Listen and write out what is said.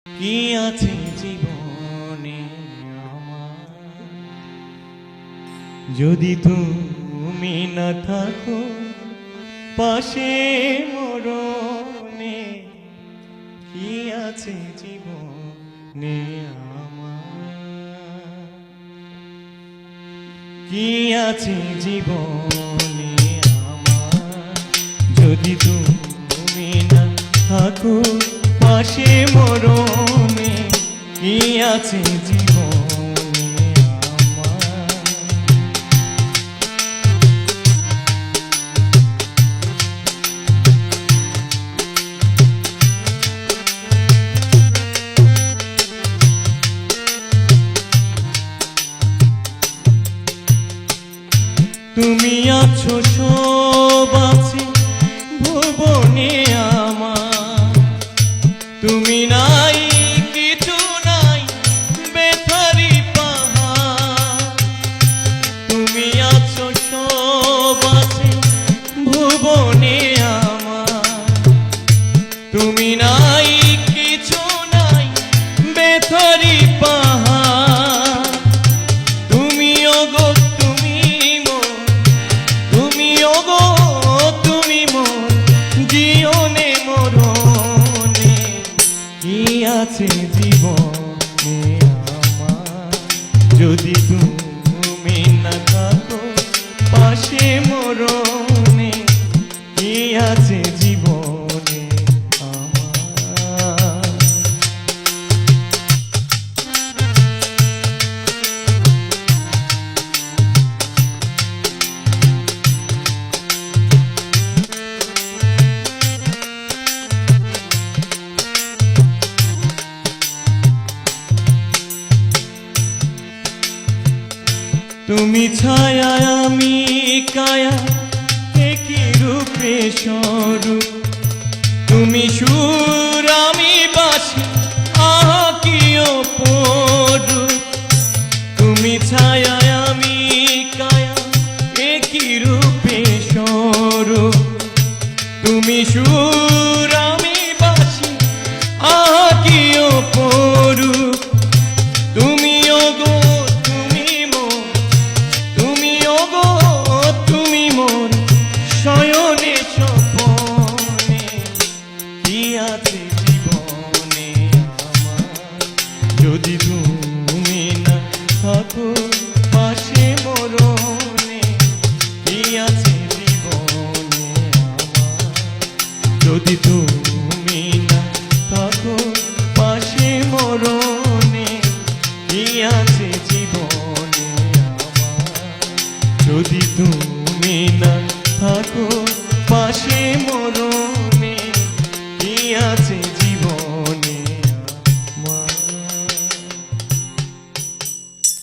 কি আছে জীবনে আমার, যদি তুমি না থাকো পাশে মরণে। কি আছে জীবনে আমার, কি আছে জীবনে আমার, যদি তুমি না থাকো পাশে মরণে। কি আছে জীবনে আমার। তুমি আছো সব আছে ভুবনে আমার, তুমি নাই কিছু নাই বেথারি পাহাড়। তুমি আছো সব আছে ভুবনে আমার, তুমি নাই কিছু নাই বেথারি পাহাড়। তুমি ওগো তুমি মোর, তুমি ওগো তুমি মোর জীবনে মরণে। কি আছে জীবনে আমার, যদি তুমি না থাকো পাশে মরণে। কি আছে জীবনে আমার। তুমি ছায়া আমি কায়া, একই রূপে স্বরূপ। তুমি সুর আমি বাঁশি, আহা কি অপরূপ। তুমি ছায়া আমি কায়া, একই রূপে স্বরূপ। তুমি সুর আমি বাঁশি, আহা কি অপরূপ। তুমি ওগো তুমি মোর, তুমি ওগো তুমি মোর শয়নে স্বপনে। কি আছে জীবনে আমার, যদি তুমি